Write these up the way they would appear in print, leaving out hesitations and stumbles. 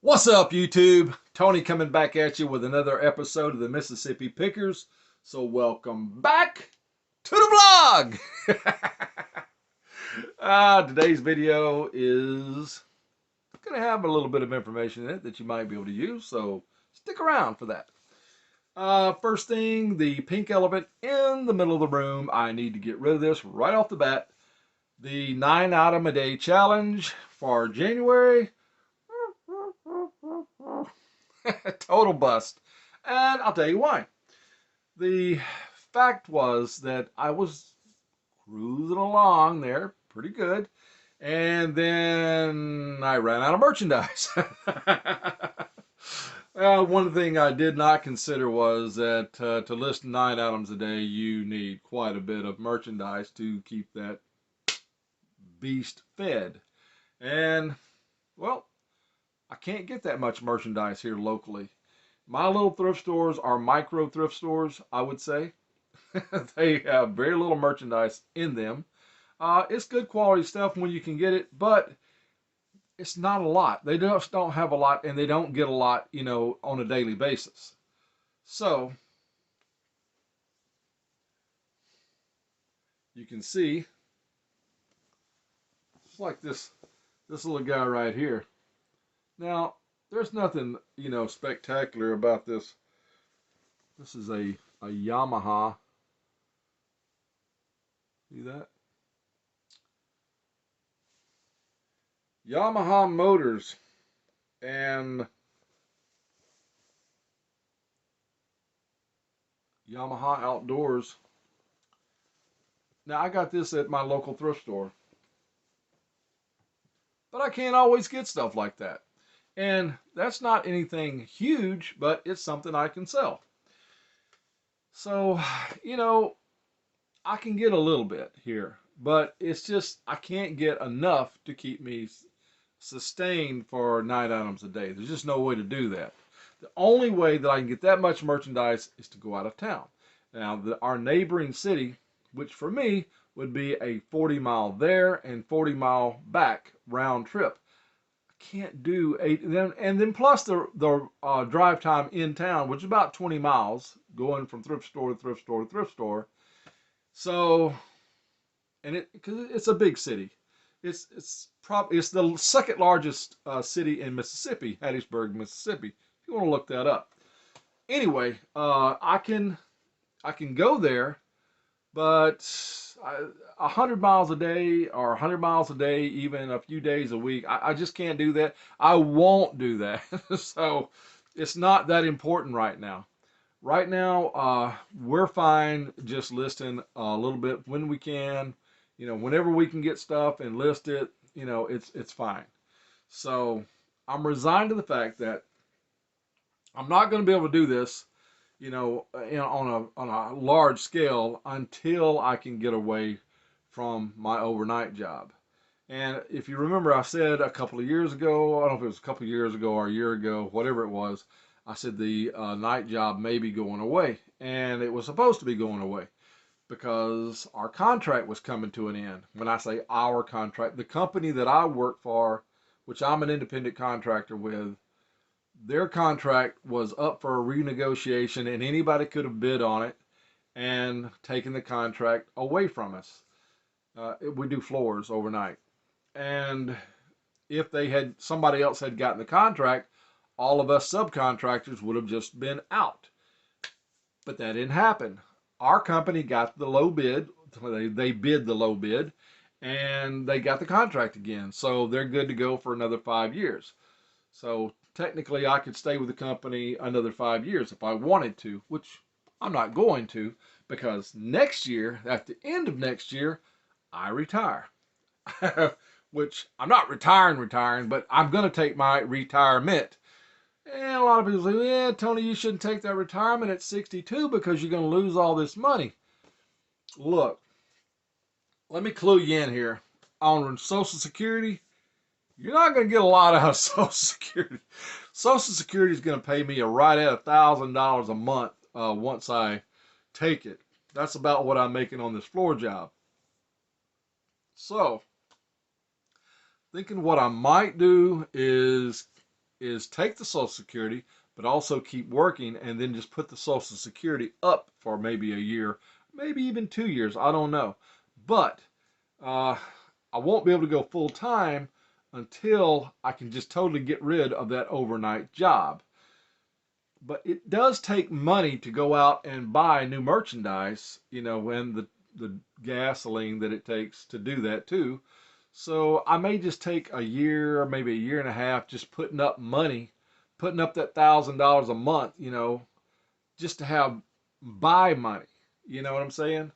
What's up, YouTube? Tony coming back at you with another episode of the Mississippi Pickers. So welcome back to the vlog. Today's video is going to have a little bit of information in it that you might be able to use, so stick around for that. First thing, the pink elephant in the middle of the room. I need to get rid of this right off the bat. The 9 item a day challenge for January. Total bust. And I'll tell you why. The fact was that I was cruising along there pretty good, and then I ran out of merchandise. One thing I did not consider was that to list 9 items a day, you need quite a bit of merchandise to keep that beast fed. And, well, I can't get that much merchandise here locally. My little thrift stores are micro thrift stores, I would say. They have very little merchandise in them. It's good quality stuff when you can get it, but it's not a lot. They just don't have a lot, and they don't get a lot, on a daily basis. So, you can see, it's like this little guy right here. Now, there's nothing, spectacular about this. This is a Yamaha. See that? Yamaha motors and Yamaha outdoors. Now, I got this at my local thrift store, but I can't always get stuff like that. And that's not anything huge, but it's something I can sell. So, I can get a little bit here, but it's just I can't get enough to keep me sustained for 9 items a day. There's just no way to do that. The only way that I can get that much merchandise is to go out of town. Now, our neighboring city, which for me would be a 40-mile there and 40-mile back round trip. Can't do 8, and then plus the drive time in town, which is about 20 miles, going from thrift store to thrift store to thrift store. So, and because it's a big city, it's the second largest city in Mississippi, Hattiesburg, Mississippi. If you want to look that up. Anyway, I can go there, but 100 miles a day or 100 miles a day, even a few days a week, I just can't do that. I won't do that. So it's not that important right now. Right now, we're fine just listing a little bit when we can. Whenever we can get stuff and list it, it's fine. So I'm resigned to the fact that I'm not going to be able to do this on a large scale until I can get away from my overnight job. And if you remember, I said a couple of years ago, I don't know if it was a couple of years ago or a year ago, whatever it was, I said the night job may be going away. And it was supposed to be going away because our contract was coming to an end. When I say our contract, the company that I work for, which I'm an independent contractor with, their contract was up for a renegotiation, and anybody could have bid on it and taken the contract away from us. We do floors overnight. And if somebody else had gotten the contract, all of us subcontractors would have just been out. But that didn't happen. Our company got the low bid. They bid the low bid, and they got the contract again. So they're good to go for another 5 years. So technically, I could stay with the company another 5 years if I wanted to, which I'm not going to, because next year, at the end of next year, I retire. Which I'm not retiring, but I'm going to take my retirement. And a lot of people say, yeah, Tony, you shouldn't take that retirement at 62 because you're going to lose all this money. Look, let me clue you in here. On Social Security, you're not going to get a lot out of Social Security. Social Security is going to pay me right at $1,000 a month once I take it. That's about what I'm making on this floor job. So, thinking what I might do is is take the Social Security, but also keep working, and then just put the Social Security up for maybe a year, maybe even 2 years. I don't know. But uh, I won't be able to go full time until I can just totally get rid of that overnight job. But it does take money to go out and buy new merchandise, and the gasoline that it takes to do that too. So I may just take a year, maybe a year and a half, just putting up money, putting up that $1,000 a month, just to have buy money. You know what I'm saying?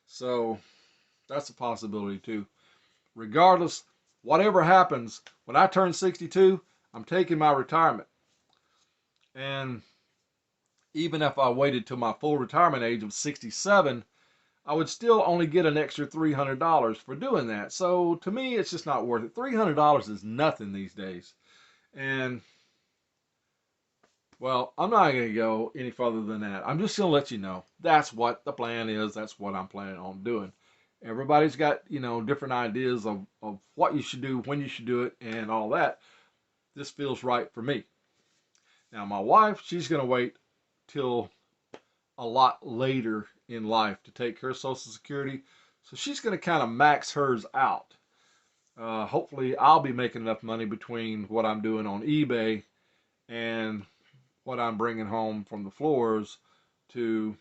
So that's a possibility too. Regardless, whatever happens, when I turn 62, I'm taking my retirement. And even if I waited till my full retirement age of 67, I would still only get an extra $300 for doing that. So to me, it's just not worth it. $300 is nothing these days. And well, I'm not going to go any further than that. I'm just going to let you know that's what the plan is. That's what I'm planning on doing. Everybody's got, different ideas of what you should do, when you should do it, and all that. This feels right for me. Now, my wife, she's going to wait till a lot later in life to take her Social Security. So she's going to kind of max hers out. Hopefully, I'll be making enough money between what I'm doing on eBay and what I'm bringing home from the floors to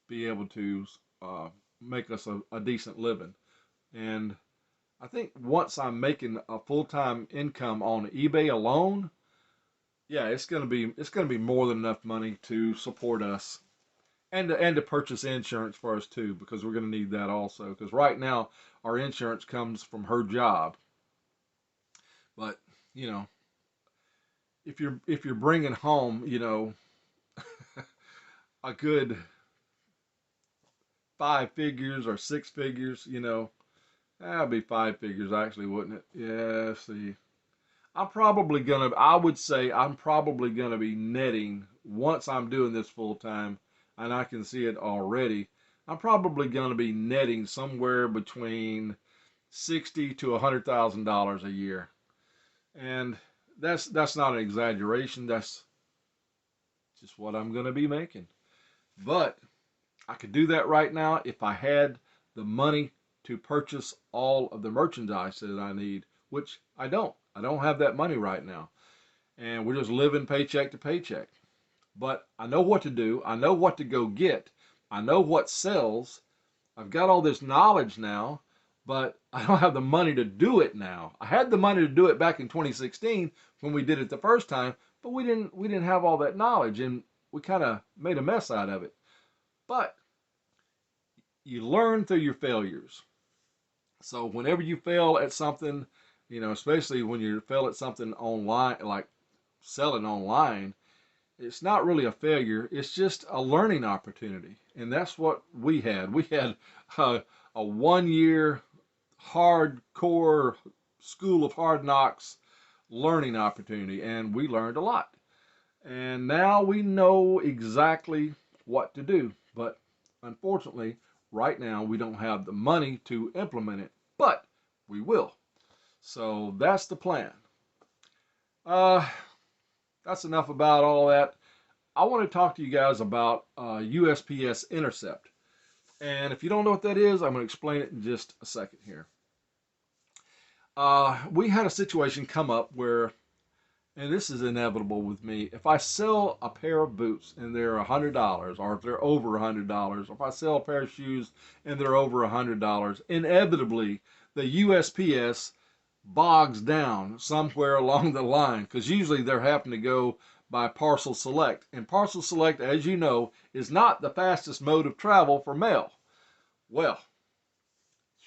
be able to make us a decent living. And I think once I'm making a full-time income on eBay alone, yeah, it's gonna be more than enough money to support us and to purchase insurance for us too, because we're gonna need that also. Because right now our insurance comes from her job, but you know if you're bringing home a good 5 figures or 6 figures, that'd be 5 figures actually, wouldn't it? Yeah. See, I would say I'm probably gonna be netting once I'm doing this full time, and I can see it already. I'm probably gonna be netting somewhere between 60 to $100,000 a year, and that's not an exaggeration. That's just what I'm gonna be making. But I could do that right now if I had the money to purchase all of the merchandise that I need, which I don't. I don't have that money right now. And we're just living paycheck to paycheck. But I know what to do. I know what to go get. I know what sells. I've got all this knowledge now, but I don't have the money to do it now. I had the money to do it back in 2016 when we did it the first time, but we didn't have all that knowledge, and we kind of made a mess out of it. But you learn through your failures. So whenever you fail at something, especially when you fail at something online, like selling online, it's not really a failure. It's just a learning opportunity. And that's what we had. We had a 1 year hardcore school of hard knocks learning opportunity, and we learned a lot. And now we know exactly what to do. But unfortunately, right now we don't have the money to implement it, but we will. So that's the plan. Uh, that's enough about all that. I want to talk to you guys about USPS intercept. And if you don't know what that is, I'm going to explain it in just a second here. We had a situation come up where, and this is inevitable with me, if I sell a pair of boots and they're $100, or if they're over $100, or if I sell a pair of shoes and they're over $100, inevitably the USPS bogs down somewhere along the line, because usually they're having to go by parcel select, and parcel select, as you know, is not the fastest mode of travel for mail. Well,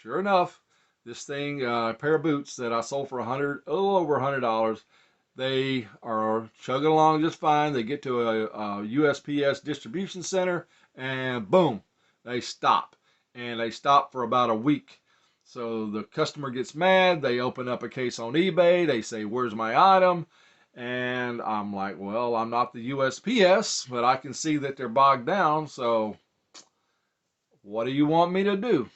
sure enough, this thing, a pair of boots that I sold for a little over $100, they are chugging along just fine. They get to a USPS distribution center, and boom, they stop. And they stop for about a week. So the customer gets mad. They open up a case on eBay. They say, "Where's my item?" And I'm like, "Well, I'm not the USPS, but I can see that they're bogged down. So what do you want me to do?"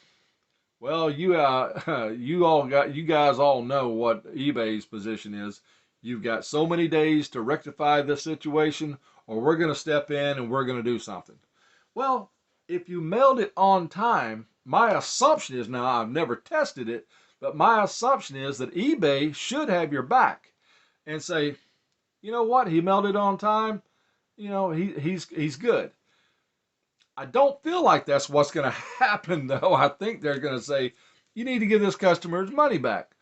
Well, you guys all know what eBay's position is. You've got so many days to rectify this situation, or we're going to step in and we're going to do something. Well, if you mailed it on time, my assumption is, now I've never tested it, but my assumption is that eBay should have your back and say, you know what, he mailed it on time, he's good. I don't feel like that's what's going to happen, though. I think they're going to say, you need to give this customer his money back.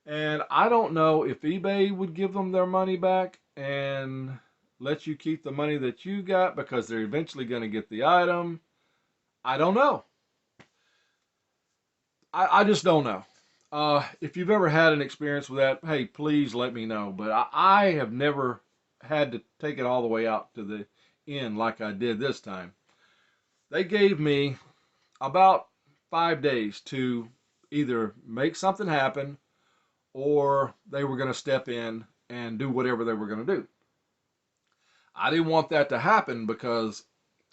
And I don't know if eBay would give them their money back and let you keep the money that you got because they're eventually going to get the item. I don't know. I just don't know. If you've ever had an experience with that, hey, please let me know. But I have never had to take it all the way out to the end like I did this time. They gave me about 5 days to either make something happen or they were going to step in and do whatever they were going to do. I didn't want that to happen because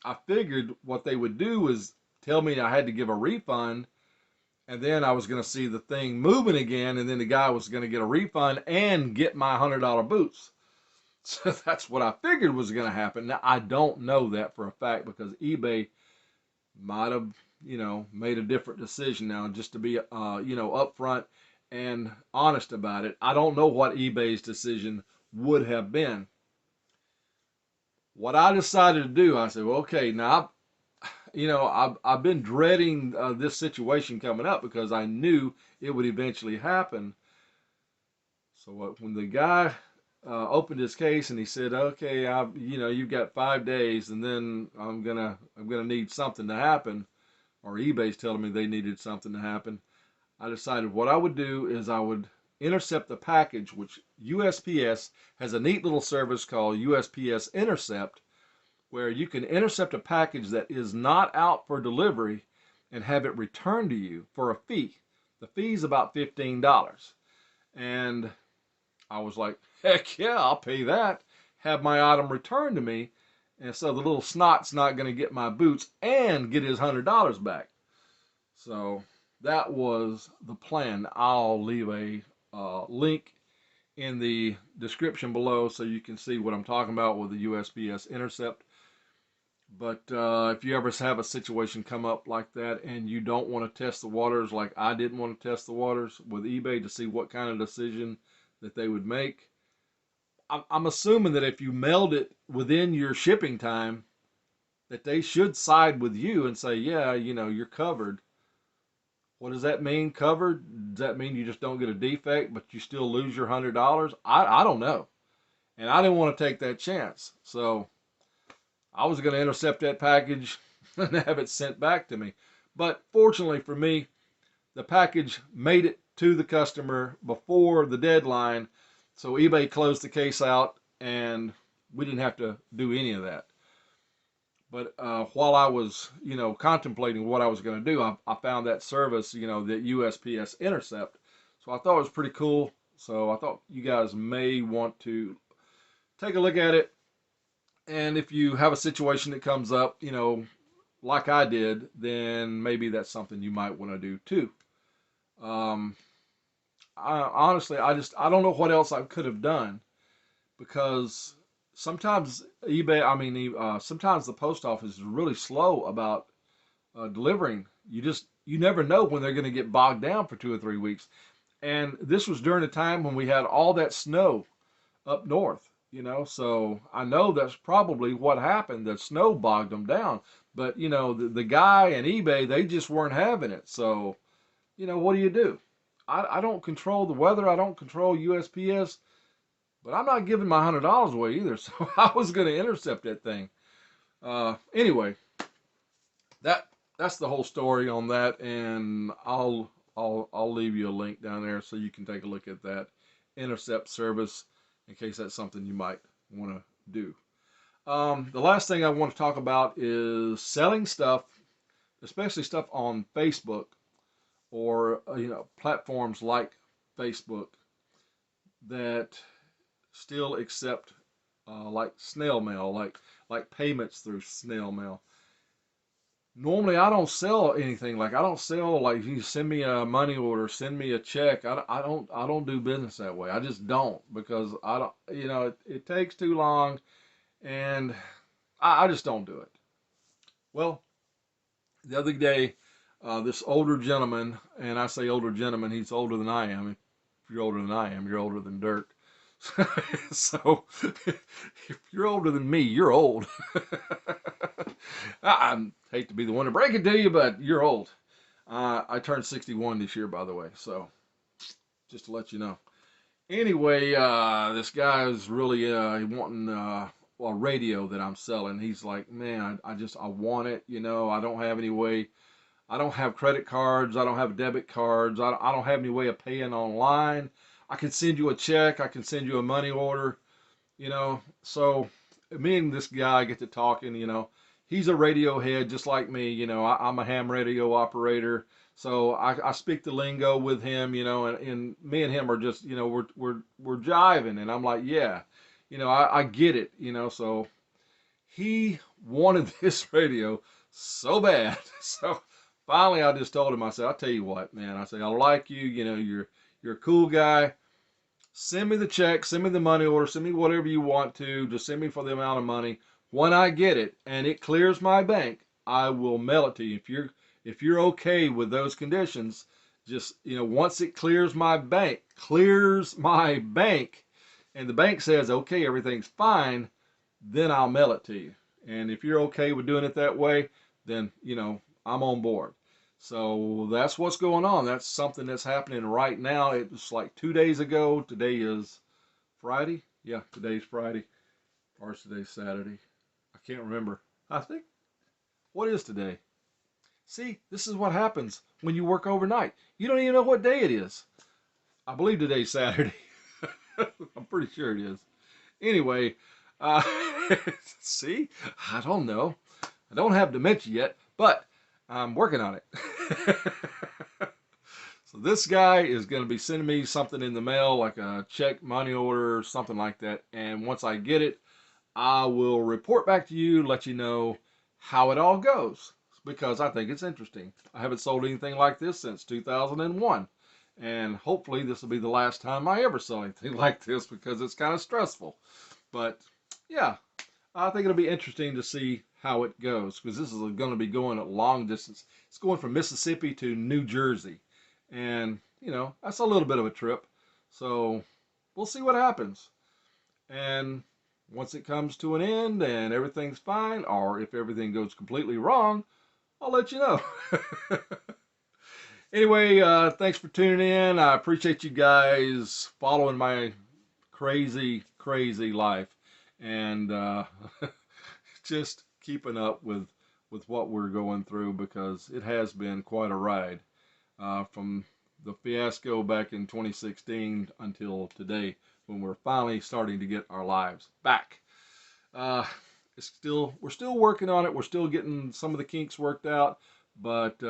I figured what they would do is tell me I had to give a refund, and then I was going to see the thing moving again, and then the guy was going to get a refund and get my $100 boots. So that's what I figured was going to happen. Now, I don't know that for a fact because eBay might have, made a different decision now. Just to be, upfront and honest about it, I don't know what eBay's decision would have been. What I decided to do, I said, well, okay, now, I've been dreading this situation coming up because I knew it would eventually happen. So when the guy opened his case and he said, okay, you've got 5 days, and then I'm gonna need something to happen, or eBay's telling me they needed something to happen. I decided what I would do is I would intercept the package, which USPS has a neat little service called USPS Intercept, where you can intercept a package that is not out for delivery and have it returned to you for a fee. The fee is about $15. And I was like, heck yeah, I'll pay that. Have my item returned to me. And so the little snot's not going to get my boots and get his $100 back. So that was the plan. I'll leave a link in the description below so you can see what I'm talking about with the USPS Intercept. But if you ever have a situation come up like that and you don't want to test the waters like I didn't want to test the waters with eBay to see what kind of decision that they would make, I'm assuming that if you mailed it within your shipping time, that they should side with you and say, yeah, you're covered. What does that mean, covered? Does that mean you just don't get a defect, but you still lose your $100? I don't know. And I didn't want to take that chance. So I was going to intercept that package and have it sent back to me. But fortunately for me, the package made it to the customer before the deadline. So eBay closed the case out and we didn't have to do any of that. But while I was, contemplating what I was going to do, I found that service, that USPS Intercept. So I thought it was pretty cool. So I thought you guys may want to take a look at it. And if you have a situation that comes up, like I did, then maybe that's something you might want to do too. Honestly, I don't know what else I could have done because sometimes sometimes the post office is really slow about delivering. You never know when they're going to get bogged down for 2 or 3 weeks. And this was during a time when we had all that snow up north, so I know that's probably what happened. The snow bogged them down. But, the guy and eBay, they just weren't having it. So, what do you do? I don't control the weather. I don't control USPS. But I'm not giving my $100 away either, so I was going to intercept that thing. Anyway, that's the whole story on that, and I'll leave you a link down there so you can take a look at that intercept service in case that's something you might want to do. The last thing I want to talk about is selling stuff, especially stuff on Facebook or platforms like Facebook that still accept like snail mail, like payments through snail mail. Normally I don't sell anything. Like, I don't sell, like, you send me a money order, send me a check. I don't do business that way. I just don't, because I don't, it takes too long, and I just don't do it. Well, the other day, this older gentleman, and I say older gentleman, he's older than I am. If you're older than I am, you're older than dirt. So if you're older than me, you're old. I hate to be the one to break it to you, but you're old. I turned 61 this year, by the way, so just to let you know. Anyway, this guy is really wanting a radio that I'm selling. He's like, man, I want it. I don't have any way. I don't have credit cards. I don't have debit cards. I don't have any way of paying online. I can send you a check. I can send you a money order. So me and this guy get to talking. He's a radio head just like me. I'm a ham radio operator. So I speak the lingo with him, and me and him are just, we're jiving, and I'm like, yeah, I get it, so he wanted this radio so bad. So finally I just told him, I said, I'll tell you what, man, I said, I like you, you're a cool guy. Send me the check, send me the money order, send me whatever you want to, just send me for the amount of money. When I get it and it clears my bank, I will mail it to you. If you're okay with those conditions, just, once it clears my bank, and the bank says, okay, everything's fine, then I'll mail it to you. And if you're okay with doing it that way, then, I'm on board. So that's what's going on. That's something that's happening right now. It was like 2 days ago. Today is Friday. Yeah, today's Friday. Or is today Saturday? I can't remember. I think, what is today? See, this is what happens when you work overnight. You don't even know what day it is. I believe today's Saturday. I'm pretty sure it is. Anyway, uh, see, I don't know. I don't have dementia yet, but I'm working on it. So this guy is going to be sending me something in the mail, like a check, money order, something like that. And once I get it, I will report back to you, let you know how it all goes, because I think it's interesting. I haven't sold anything like this since 2001. And hopefully this will be the last time I ever sell anything like this, because it's kind of stressful. But yeah, I think it'll be interesting to see how it goes, because this is going to be going a long distance. It's going from Mississippi to New Jersey. And, that's a little bit of a trip. So we'll see what happens. And once it comes to an end and everything's fine, or if everything goes completely wrong, I'll let you know. Anyway, thanks for tuning in. I appreciate you guys following my crazy, crazy life, and just keeping up with what we're going through, because it has been quite a ride from the fiasco back in 2016 until today, when we're finally starting to get our lives back. We're still working on it. We're still getting some of the kinks worked out, but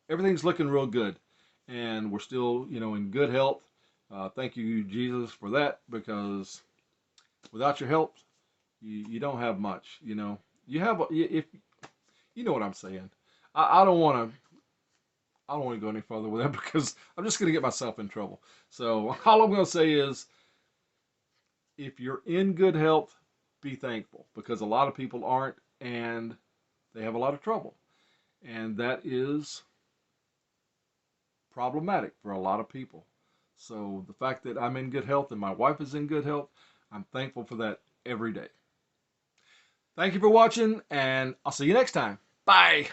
everything's looking real good, and we're still, in good health. Thank you, Jesus, for that, because without your help, you don't have much. You have, if you know what I'm saying. I don't want to. I don't want to go any further with that, because I'm just going to get myself in trouble. So all I'm going to say is, if you're in good health, be thankful, because a lot of people aren't, and they have a lot of trouble. And that is problematic for a lot of people. So the fact that I'm in good health and my wife is in good health, I'm thankful for that every day. Thank you for watching, and I'll see you next time. Bye.